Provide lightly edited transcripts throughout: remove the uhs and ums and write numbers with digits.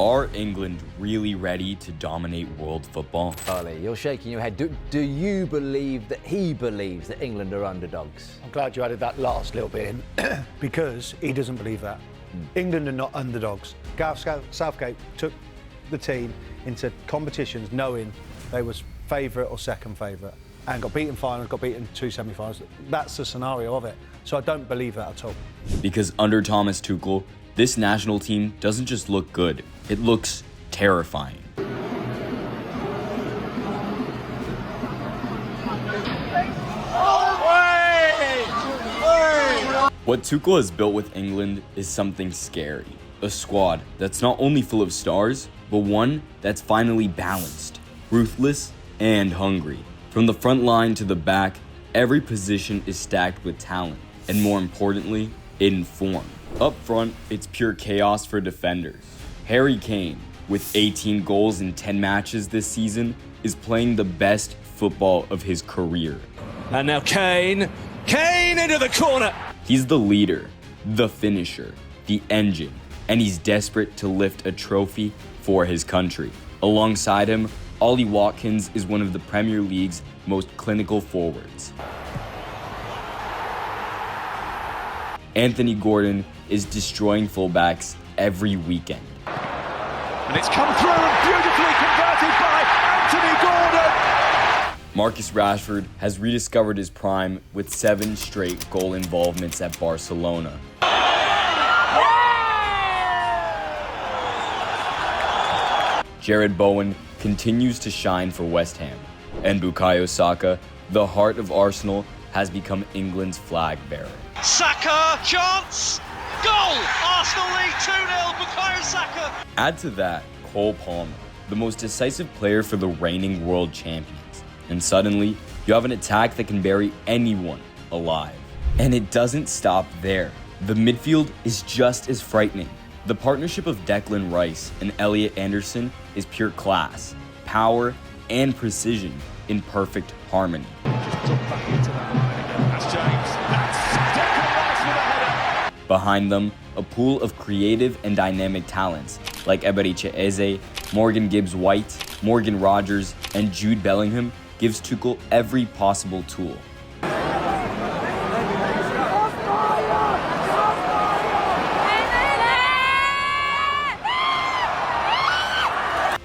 Are England really ready to dominate world football? Charlie, you're shaking your head. Do you believe that he believes that England are underdogs? I'm glad you added that last little bit in because he doesn't believe that. England are not underdogs. Gareth Southgate took the team into competitions knowing they was favourite or second favourite and got beaten finals, got beaten 2 semi-finals. That's the scenario of it. So I don't believe that at all. Because under Thomas Tuchel, this national team doesn't just look good, it looks terrifying. What Tuchel has built with England is something scary. A squad that's not only full of stars, but one that's finally balanced, ruthless, and hungry. From the front line to the back, every position is stacked with talent, and more importantly, in form. Up front, it's pure chaos for defenders. Harry Kane, with 18 goals in 10 matches this season, is playing the best football of his career. And now Kane into the corner. He's the leader, the finisher, the engine, and he's desperate to lift a trophy for his country. Alongside him, Ollie Watkins is one of the Premier League's most clinical forwards. Anthony Gordon is destroying fullbacks every weekend. And it's come through and beautifully converted by Anthony Gordon. Marcus Rashford has rediscovered his prime with 7 straight goal involvements at Barcelona. Jared Bowen continues to shine for West Ham. And Bukayo Saka, the heart of Arsenal, has become England's flag bearer. Saka, chance, goal! Arsenal lead 2-0, Bukayo Saka. Add to that Cole Palmer, the most decisive player for the reigning world champions. And suddenly, you have an attack that can bury anyone alive. And it doesn't stop there. The midfield is just as frightening. The partnership of Declan Rice and Elliot Anderson is pure class, power, and precision in perfect harmony. Behind them, a pool of creative and dynamic talents like Eberechi Eze, Morgan Gibbs-White, Morgan Rogers, and Jude Bellingham gives Tuchel every possible tool.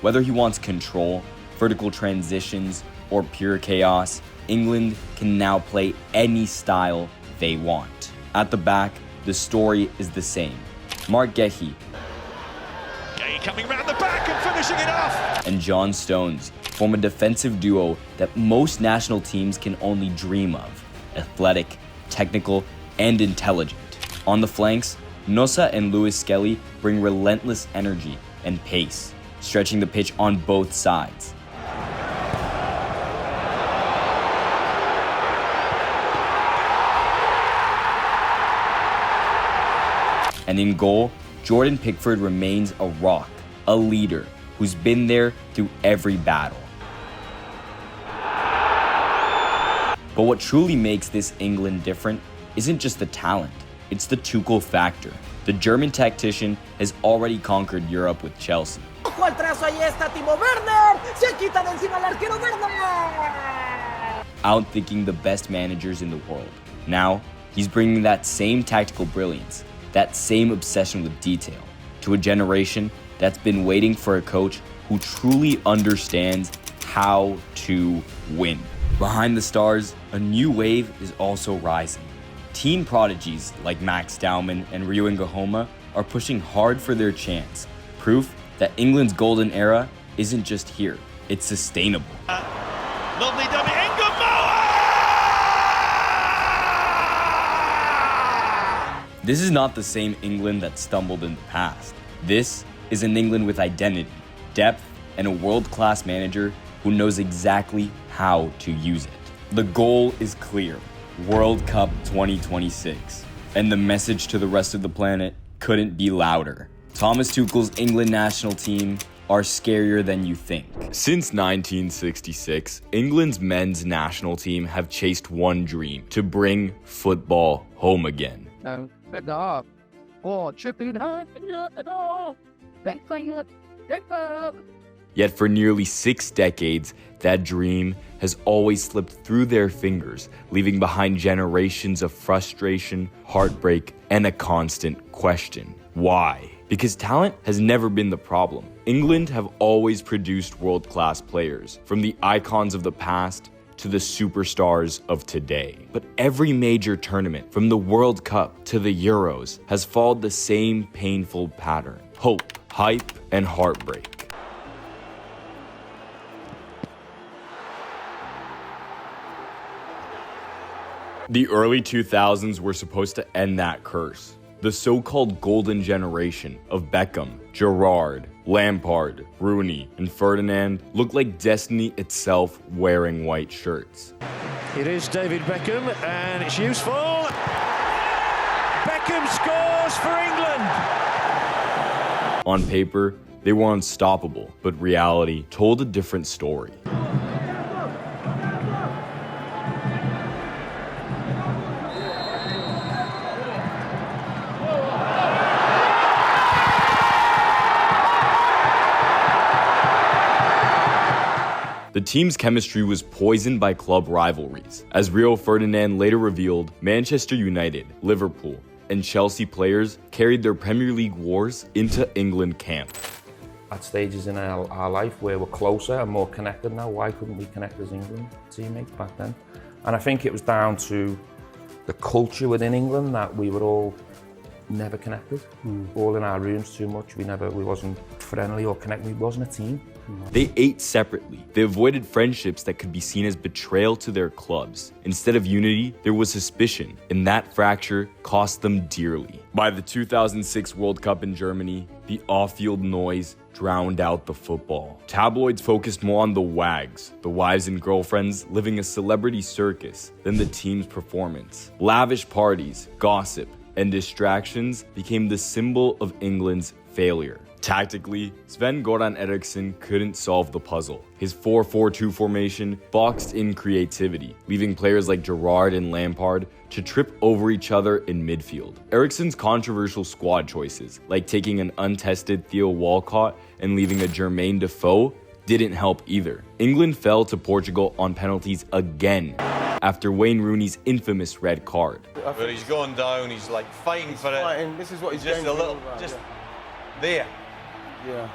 Whether he wants control, vertical transitions, or pure chaos, England can now play any style they want. At the back, the story is the same. Mark Gehi Coming round the back and finishing it off. And John Stones form a defensive duo that most national teams can only dream of. Athletic, technical, and intelligent. On the flanks, Nosa and Lewis Skelly bring relentless energy and pace, stretching the pitch on both sides. And in goal, Jordan Pickford remains a rock, a leader who's been there through every battle. But what truly makes this England different isn't just the talent, it's the Tuchel factor. The German tactician has already conquered Europe with Chelsea. Outthinking the best managers in the world. Now, he's bringing that same tactical brilliance, that same obsession with detail, to a generation that's been waiting for a coach who truly understands how to win. Behind the stars, a new wave is also rising. Teen prodigies like Max Dowman and Rio Ngahoma are pushing hard for their chance, proof that England's golden era isn't just here, it's sustainable. Lovely dummy, This is not the same England that stumbled in the past. This is an England with identity, depth, and a world-class manager who knows exactly how to use it. The goal is clear, World Cup 2026. And the message to the rest of the planet couldn't be louder. Thomas Tuchel's England national team are scarier than you think. Since 1966, England's men's national team have chased one dream: to bring football home again. No, but no. Oh, tripping hard. No, back Yet for nearly 6 decades, that dream has always slipped through their fingers, leaving behind generations of frustration, heartbreak, and a constant question. Why? Because talent has never been the problem. England have always produced world-class players, from the icons of the past to the superstars of today. But every major tournament, from the World Cup to the Euros, has followed the same painful pattern: hope, hype, and heartbreak. The early 2000s were supposed to end that curse. The so-called golden generation of Beckham, Gerrard, Lampard, Rooney, and Ferdinand looked like destiny itself wearing white shirts. It is David Beckham, and it's useful. Beckham scores for England. On paper, they were unstoppable, but reality told a different story. The team's chemistry was poisoned by club rivalries. As Rio Ferdinand later revealed, Manchester United, Liverpool, and Chelsea players carried their Premier League wars into England camp. At stages in our life where we're closer and more connected now, why couldn't we connect as England teammates back then? And I think it was down to the culture within England that we were all never connected, all in our rooms too much. We wasn't friendly or connected. We wasn't a team. They ate separately. They avoided friendships that could be seen as betrayal to their clubs. Instead of unity, there was suspicion, and that fracture cost them dearly. By the 2006 World Cup in Germany, the off-field noise drowned out the football. Tabloids focused more on the wags, the wives and girlfriends living a celebrity circus, than the team's performance. Lavish parties, gossip, and distractions became the symbol of England's failure. Tactically, Sven-Göran Eriksson couldn't solve the puzzle. His 4-4-2 formation boxed in creativity, leaving players like Gerrard and Lampard to trip over each other in midfield. Eriksson's controversial squad choices, like taking an untested Theo Walcott and leaving a Jermaine Defoe, didn't help either. England fell to Portugal on penalties again after Wayne Rooney's infamous red card. Where he's gone down, he's like fighting for it. This is what he's just going a little, for, just yeah. there. Yeah.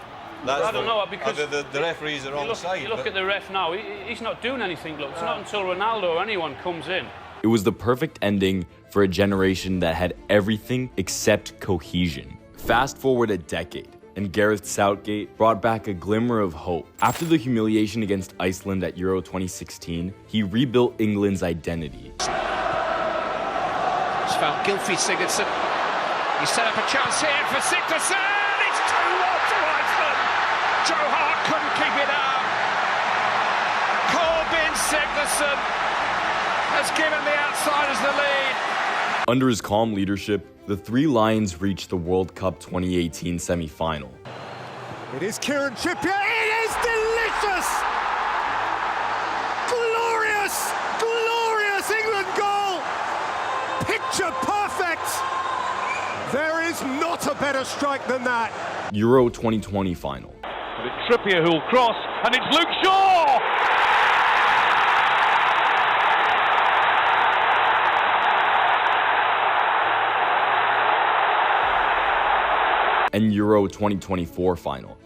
That's I don't know, because the referee's the wrong side. You look at the ref now, he's not doing anything. Look, it's not until Ronaldo or anyone comes in. It was the perfect ending for a generation that had everything except cohesion. Fast forward a decade, and Gareth Southgate brought back a glimmer of hope. After the humiliation against Iceland at Euro 2016, he rebuilt England's identity. It's found Gylfi Sigurdsson. He set up a chance here for Sigurdsson. It's 2-1 to Iceland. Joe Hart couldn't keep it out. Corbin Sigurdsson has given the outsiders the lead. Under his calm leadership, the Three Lions reached the World Cup 2018 semi-final. It is Kieran Trippier. It is delicious! Glorious, glorious England goal! Picture perfect! There is not a better strike than that. Euro 2020 final. But it's Trippier who'll cross, and it's Luke Shaw! And Euro 2024 final.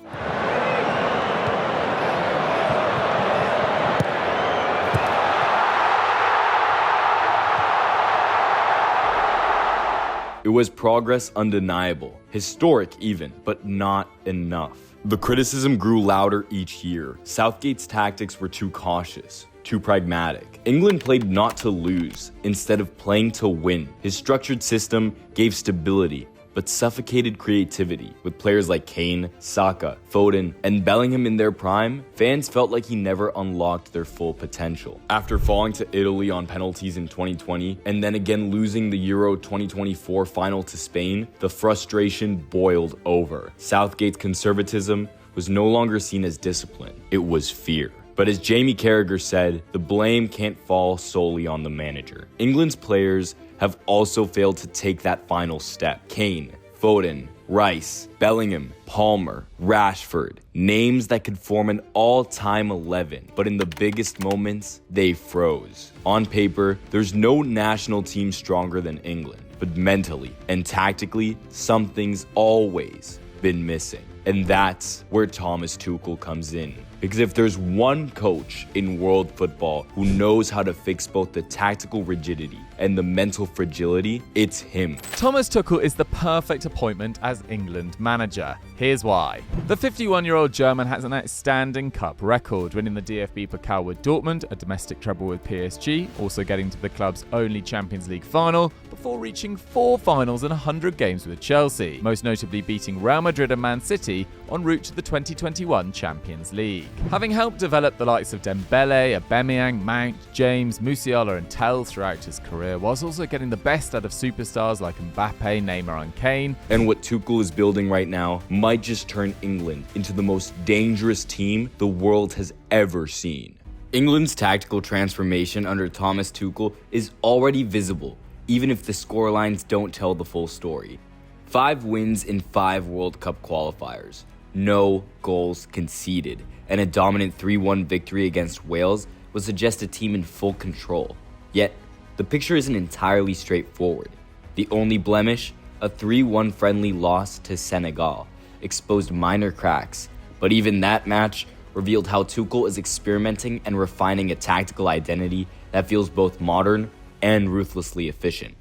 It was progress undeniable, historic even, but not enough. The criticism grew louder each year. Southgate's tactics were too cautious, too pragmatic. England played not to lose, instead of playing to win. His structured system gave stability, but suffocated creativity. With players like Kane, Saka, Foden, and Bellingham in their prime, fans felt like he never unlocked their full potential. After falling to Italy on penalties in 2020, and then again losing the Euro 2024 final to Spain, the frustration boiled over. Southgate's conservatism was no longer seen as discipline, it was fear. But as Jamie Carragher said, the blame can't fall solely on the manager. England's players have also failed to take that final step. Kane, Foden, Rice, Bellingham, Palmer, Rashford, names that could form an all-time 11, but in the biggest moments, they froze. On paper, there's no national team stronger than England, but mentally and tactically, something's always been missing. And that's where Thomas Tuchel comes in. Because if there's one coach in world football who knows how to fix both the tactical rigidity and the mental fragility, it's him. Thomas Tuchel is the perfect appointment as England manager. Here's why. The 51-year-old German has an outstanding cup record, winning the DFB Pokal with Dortmund, a domestic treble with PSG, also getting to the club's only Champions League final, before reaching 4 finals and 100 games with Chelsea, most notably beating Real Madrid and Man City en route to the 2021 Champions League. Having helped develop the likes of Dembele, Aubameyang, Mount, James, Musiala and Tell throughout his career, whilst also getting the best out of superstars like Mbappe, Neymar and Kane. And what Tuchel is building right now might just turn England into the most dangerous team the world has ever seen. England's tactical transformation under Thomas Tuchel is already visible, even if the scorelines don't tell the full story. 5 wins in 5 World Cup qualifiers, no goals conceded, and a dominant 3-1 victory against Wales would suggest a team in full control. Yet, the picture isn't entirely straightforward. The only blemish, a 3-1 friendly loss to Senegal, exposed minor cracks, but even that match revealed how Tuchel is experimenting and refining a tactical identity that feels both modern and ruthlessly efficient.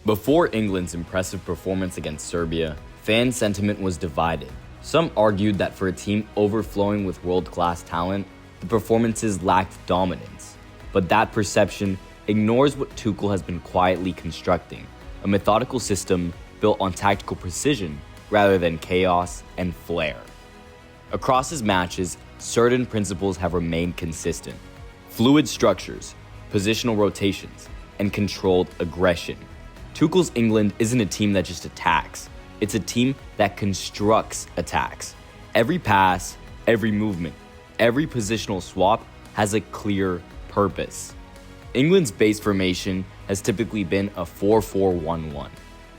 Before England's impressive performance against Serbia, fan sentiment was divided. Some argued that for a team overflowing with world-class talent, the performances lacked dominance. But that perception ignores what Tuchel has been quietly constructing, a methodical system built on tactical precision rather than chaos and flair. Across his matches, certain principles have remained consistent. Fluid structures, positional rotations, and controlled aggression. Tuchel's England isn't a team that just attacks. It's a team that constructs attacks. Every pass, every movement, every positional swap has a clear purpose. England's base formation has typically been a 4-4-1-1,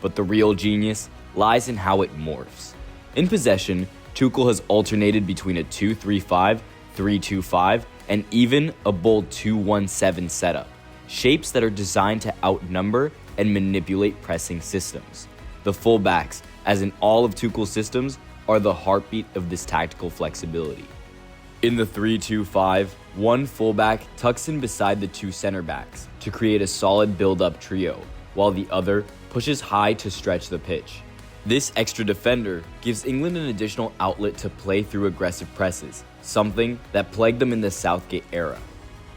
but the real genius lies in how it morphs. In possession, Tuchel has alternated between a 2-3-5, 3-2-5, and even a bold 2-1-7 setup, shapes that are designed to outnumber and manipulate pressing systems. The fullbacks, as in all of Tuchel's systems, are the heartbeat of this tactical flexibility. In the 3-2-5, one fullback tucks in beside the 2 center backs to create a solid build-up trio, while the other pushes high to stretch the pitch. This extra defender gives England an additional outlet to play through aggressive presses, something that plagued them in the Southgate era.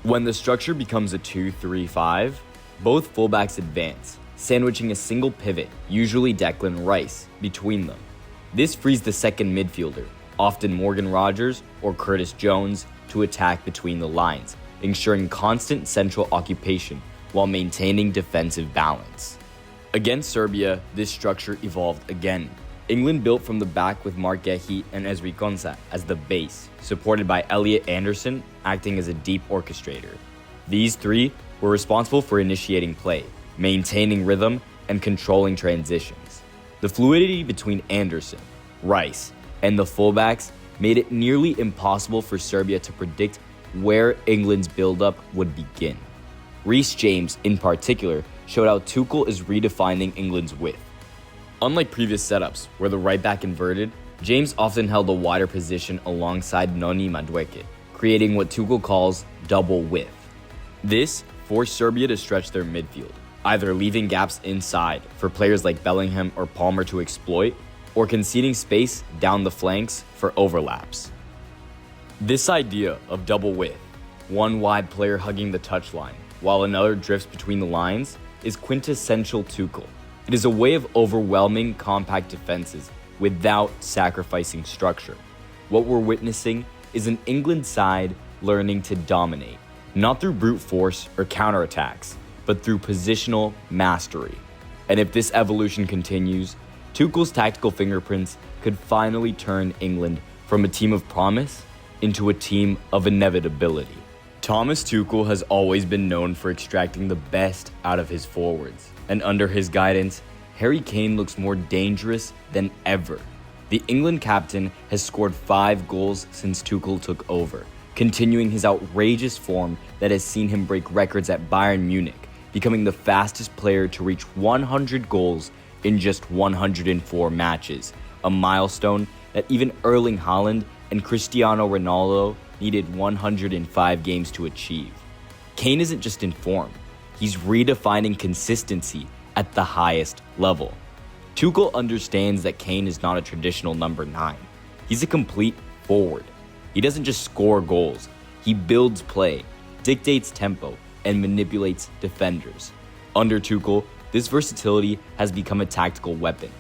When the structure becomes a 2-3-5, both fullbacks advance, sandwiching a single pivot, usually Declan Rice, between them. This frees the second midfielder, often Morgan Rogers or Curtis Jones, to attack between the lines, ensuring constant central occupation while maintaining defensive balance. Against Serbia, this structure evolved again. England built from the back with Mark Gehi and Ezri Konsa as the base, supported by Elliot Anderson acting as a deep orchestrator. These 3 were responsible for initiating play, maintaining rhythm, and controlling transitions. The fluidity between Anderson, Rice, and the fullbacks made it nearly impossible for Serbia to predict where England's build-up would begin. Reece James, in particular, showed how Tuchel is redefining England's width. Unlike previous setups, where the right back inverted, James often held a wider position alongside Noni Madueke, creating what Tuchel calls double width. This forced Serbia to stretch their midfield, either leaving gaps inside for players like Bellingham or Palmer to exploit, or conceding space down the flanks for overlaps. This idea of double width, one wide player hugging the touchline, while another drifts between the lines, is quintessential Tuchel. It is a way of overwhelming compact defenses without sacrificing structure. What we're witnessing is an England side learning to dominate, not through brute force or counterattacks, but through positional mastery. And if this evolution continues, Tuchel's tactical fingerprints could finally turn England from a team of promise into a team of inevitability. Thomas Tuchel has always been known for extracting the best out of his forwards, and under his guidance, Harry Kane looks more dangerous than ever. The England captain has scored 5 goals since Tuchel took over, continuing his outrageous form that has seen him break records at Bayern Munich, becoming the fastest player to reach 100 goals in just 104 matches, a milestone that even Erling Haaland and Cristiano Ronaldo needed 105 games to achieve. Kane isn't just in form, he's redefining consistency at the highest level. Tuchel understands that Kane is not a traditional number 9. He's a complete forward. He doesn't just score goals, he builds play, dictates tempo, and manipulates defenders. Under Tuchel, this versatility has become a tactical weapon.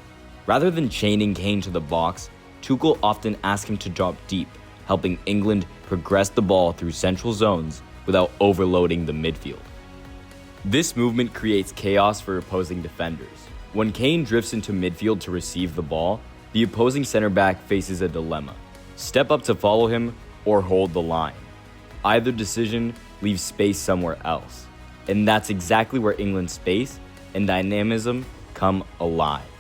Rather than chaining Kane to the box, Tuchel often asks him to drop deep, helping England progress the ball through central zones without overloading the midfield. This movement creates chaos for opposing defenders. When Kane drifts into midfield to receive the ball, the opposing center back faces a dilemma: step up to follow him or hold the line. Either decision leaves space somewhere else, and that's exactly where England's space and dynamism come alive.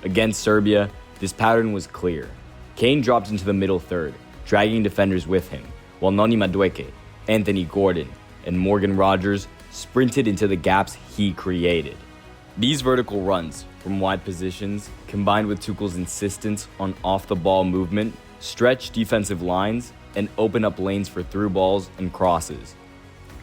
Against Serbia, this pattern was clear. Kane dropped into the middle third, dragging defenders with him, while Noni Madueke, Anthony Gordon, and Morgan Rogers sprinted into the gaps he created. These vertical runs from wide positions, combined with Tuchel's insistence on off-the-ball movement, stretch defensive lines and open up lanes for through balls and crosses.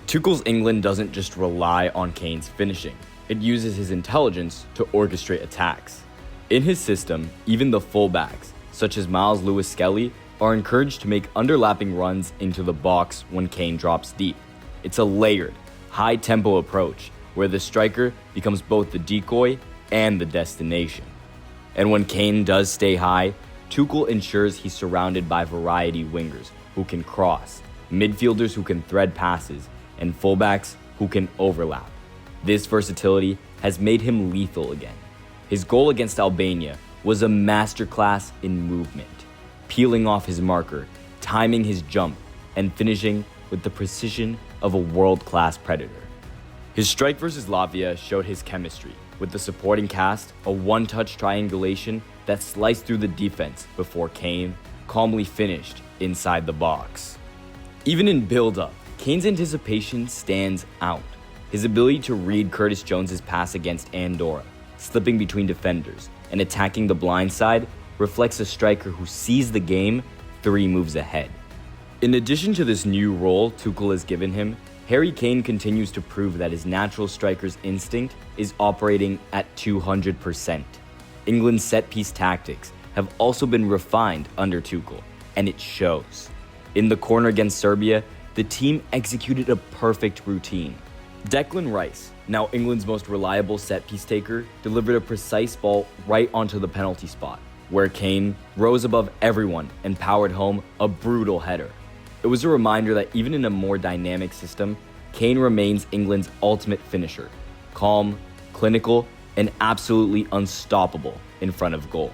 Tuchel's England doesn't just rely on Kane's finishing. It uses his intelligence to orchestrate attacks. In his system, even the fullbacks, such as Miles Lewis-Skelly, are encouraged to make underlapping runs into the box when Kane drops deep. It's a layered, high-tempo approach where the striker becomes both the decoy and the destination. And when Kane does stay high, Tuchel ensures he's surrounded by variety wingers who can cross, midfielders who can thread passes, and fullbacks who can overlap. This versatility has made him lethal again. His goal against Albania was a masterclass in movement, peeling off his marker, timing his jump, and finishing with the precision of a world-class predator. His strike versus Latvia showed his chemistry, with the supporting cast a one-touch triangulation that sliced through the defense before Kane calmly finished inside the box. Even in build-up, Kane's anticipation stands out. His ability to read Curtis Jones's pass against Andorra, slipping between defenders, and attacking the blind side reflects a striker who sees the game 3 moves ahead. In addition to this new role Tuchel has given him, Harry Kane continues to prove that his natural striker's instinct is operating at 200%. England's set-piece tactics have also been refined under Tuchel, and it shows. In the corner against Serbia, the team executed a perfect routine. Declan Rice, now England's most reliable set-piece taker, delivered a precise ball right onto the penalty spot, where Kane rose above everyone and powered home a brutal header. It was a reminder that even in a more dynamic system, Kane remains England's ultimate finisher, calm, clinical, and absolutely unstoppable in front of goal.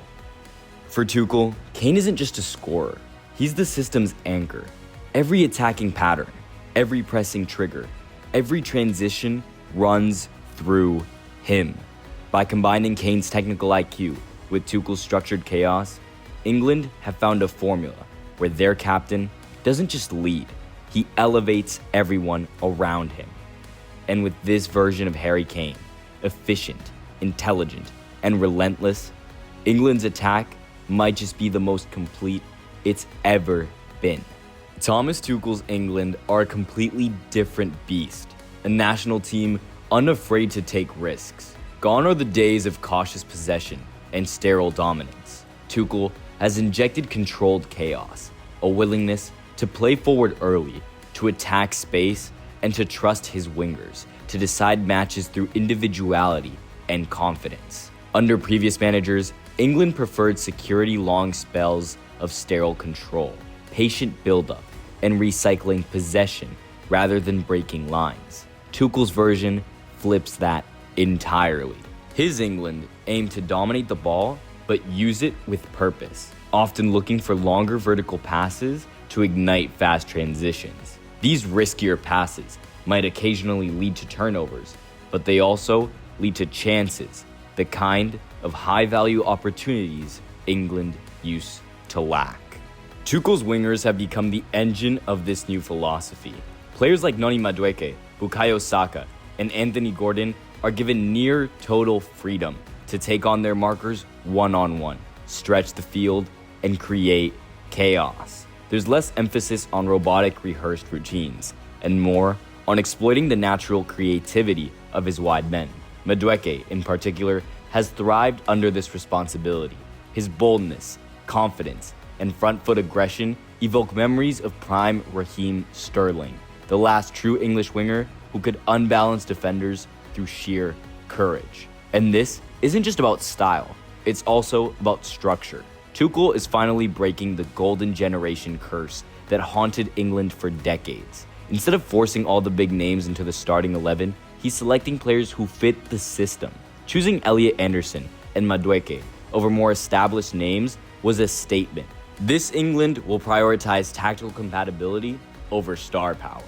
For Tuchel, Kane isn't just a scorer, he's the system's anchor. Every attacking pattern, every pressing trigger, every transition runs through him. By combining Kane's technical IQ with Tuchel's structured chaos, England have found a formula where their captain doesn't just lead, he elevates everyone around him. And with this version of Harry Kane, efficient, intelligent, and relentless, England's attack might just be the most complete it's ever been. Thomas Tuchel's England are a completely different beast, a national team unafraid to take risks. Gone are the days of cautious possession and sterile dominance. Tuchel has injected controlled chaos, a willingness to play forward early, to attack space, and to trust his wingers to decide matches through individuality and confidence. Under previous managers, England preferred security long spells of sterile control, patient build-up, and recycling possession rather than breaking lines. Tuchel's version flips that entirely. His England aimed to dominate the ball, but use it with purpose, often looking for longer vertical passes to ignite fast transitions. These riskier passes might occasionally lead to turnovers, but they also lead to chances, the kind of high-value opportunities England used to lack. Tuchel's wingers have become the engine of this new philosophy. Players like Noni Madueke, Bukayo Saka, and Anthony Gordon are given near total freedom to take on their markers one-on-one, stretch the field, and create chaos. There's less emphasis on robotic rehearsed routines and more on exploiting the natural creativity of his wide men. Madueke, in particular, has thrived under this responsibility. His boldness, confidence, and front-foot aggression evoke memories of prime Raheem Sterling, the last true English winger who could unbalance defenders through sheer courage. And this isn't just about style, it's also about structure. Tuchel is finally breaking the golden generation curse that haunted England for decades. Instead of forcing all the big names into the starting 11, he's selecting players who fit the system. Choosing Elliot Anderson and Madueke over more established names was a statement. This England will prioritize tactical compatibility over star power.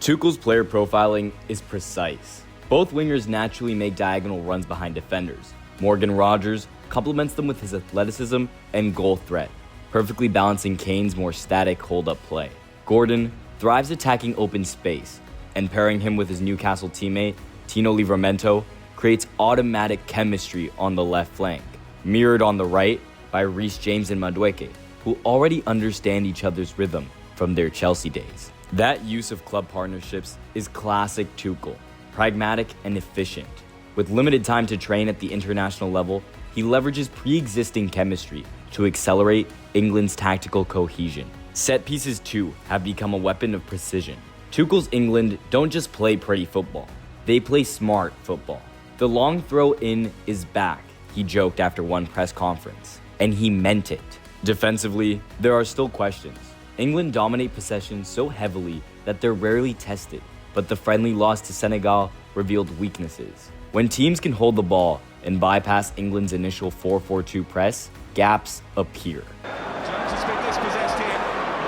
Tuchel's player profiling is precise. Both wingers naturally make diagonal runs behind defenders. Morgan Rogers complements them with his athleticism and goal threat, perfectly balancing Kane's more static hold-up play. Gordon thrives attacking open space, and pairing him with his Newcastle teammate, Tino Livramento, creates automatic chemistry on the left flank, mirrored on the right by Reece James and Madueke, who already understand each other's rhythm from their Chelsea days. That use of club partnerships is classic Tuchel, pragmatic and efficient. With limited time to train at the international level, he leverages pre-existing chemistry to accelerate England's tactical cohesion. Set pieces too have become a weapon of precision. Tuchel's England don't just play pretty football, they play smart football. The long throw in is back, he joked after one press conference, and he meant it. Defensively, there are still questions. England dominate possession so heavily that they're rarely tested, but the friendly loss to Senegal revealed weaknesses. When teams can hold the ball and bypass England's initial 4-4-2 press, gaps appear. Jones has been dispossessed here.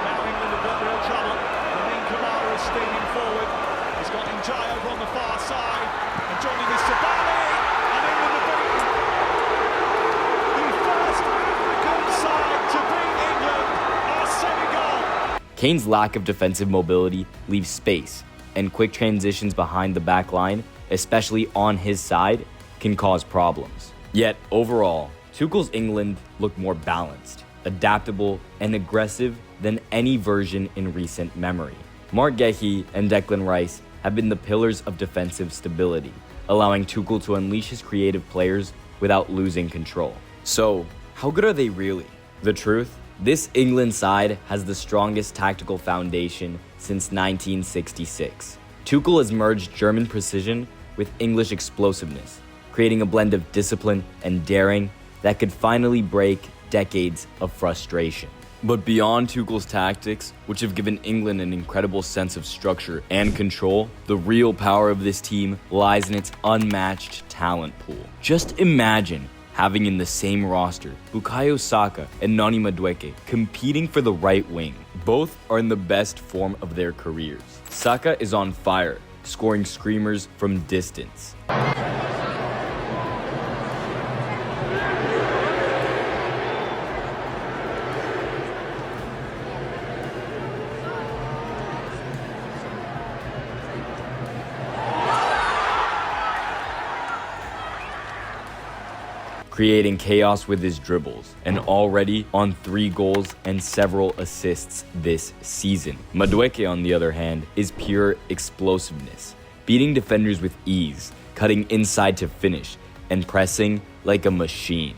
Now England have got real trouble. Lamine Camara is steaming forward. He's got Njai over on the far side. And joining is Sabali. And England have beaten the first African side to beat England are Senegal. Kane's lack of defensive mobility leaves space, and quick transitions behind the back line, especially on his side, can cause problems. Yet overall, Tuchel's England looked more balanced, adaptable, and aggressive than any version in recent memory. Mark Guehi and Declan Rice have been the pillars of defensive stability, allowing Tuchel to unleash his creative players without losing control. So, how good are they really? The truth? This England side has the strongest tactical foundation since 1966. Tuchel has merged German precision with English explosiveness, creating a blend of discipline and daring that could finally break decades of frustration. But beyond Tuchel's tactics, which have given England an incredible sense of structure and control, the real power of this team lies in its unmatched talent pool. Just imagine having in the same roster Bukayo Saka and Noni Madueke competing for the right wing. Both are in the best form of their careers. Saka is on fire, scoring screamers from distance. Creating chaos with his dribbles, and already on 3 goals and several assists this season. Madueke, on the other hand, is pure explosiveness, beating defenders with ease, cutting inside to finish, and pressing like a machine.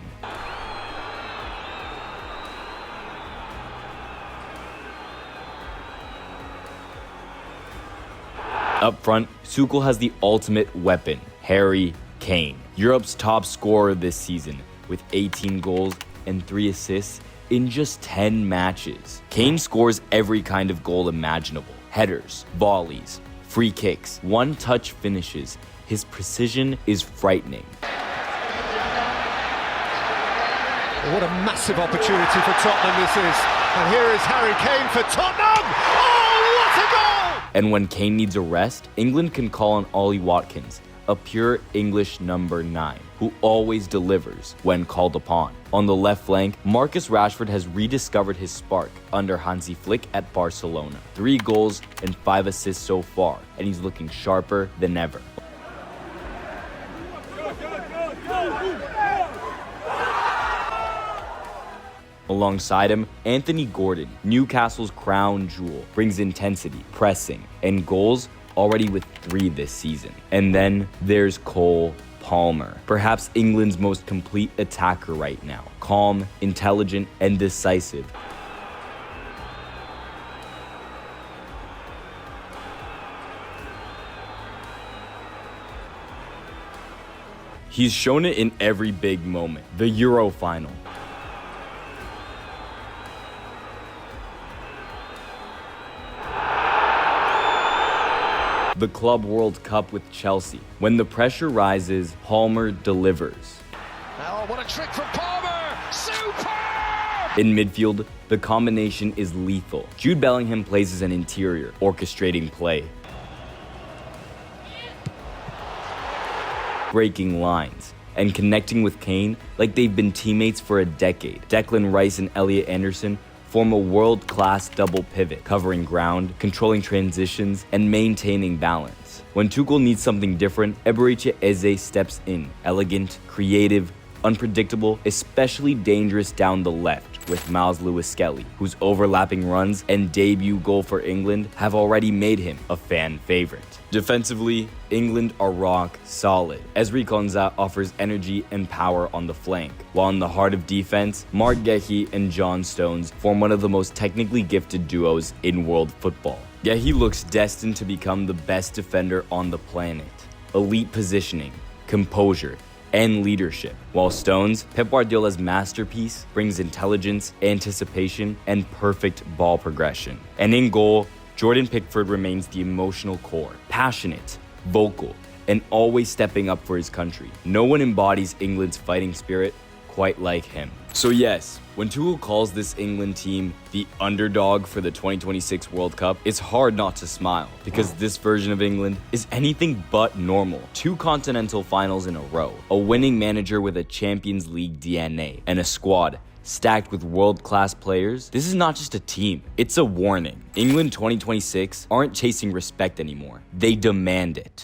Up front, Tuchel has the ultimate weapon, Harry Kane, Europe's top scorer this season, with 18 goals and 3 assists in just 10 matches. Kane scores every kind of goal imaginable: headers, volleys, free kicks, one-touch finishes. His precision is frightening. What a massive opportunity for Tottenham this is. And here is Harry Kane for Tottenham. Oh, what a goal! And when Kane needs a rest, England can call on Ollie Watkins, a pure English number 9 who always delivers when called upon. On the left flank, Marcus Rashford has rediscovered his spark under Hansi Flick at Barcelona. 3 goals and 5 assists so far, and he's looking sharper than ever. Alongside him, Anthony Gordon, Newcastle's crown jewel, brings intensity, pressing, and goals already with 3 this season. And then there's Cole Palmer, perhaps England's most complete attacker right now. Calm, intelligent, and decisive. He's shown it in every big moment. The Euro final, the Club World Cup with Chelsea. When the pressure rises, Palmer delivers. Oh, what a trick from Palmer! Super! In midfield, the combination is lethal. Jude Bellingham plays as an interior, orchestrating play, breaking lines, and connecting with Kane like they've been teammates for a decade. Declan Rice and Elliot Anderson form a world-class double pivot, covering ground, controlling transitions, and maintaining balance. When Tuchel needs something different, Eberechi Eze steps in, elegant, creative, unpredictable, especially dangerous down the left with Miles Lewis-Skelly, whose overlapping runs and debut goal for England have already made him a fan favorite. Defensively, England are rock solid. Ezri Konsa offers energy and power on the flank, while in the heart of defense, Mark Guehi and John Stones form one of the most technically gifted duos in world football. Guehi looks destined to become the best defender on the planet. Elite positioning, composure, and leadership, while Stones, Pep Guardiola's masterpiece, brings intelligence, anticipation, and perfect ball progression. And in goal, Jordan Pickford remains the emotional core, passionate, vocal, and always stepping up for his country. No one embodies England's fighting spirit quite like him. So yes, when Tuchel calls this England team the underdog for the 2026 World Cup, it's hard not to smile, because this version of England is anything but normal. 2 continental finals in a row, a winning manager with a Champions League DNA, and a squad stacked with world-class players. This is not just a team, it's a warning. England 2026 aren't chasing respect anymore, they demand it.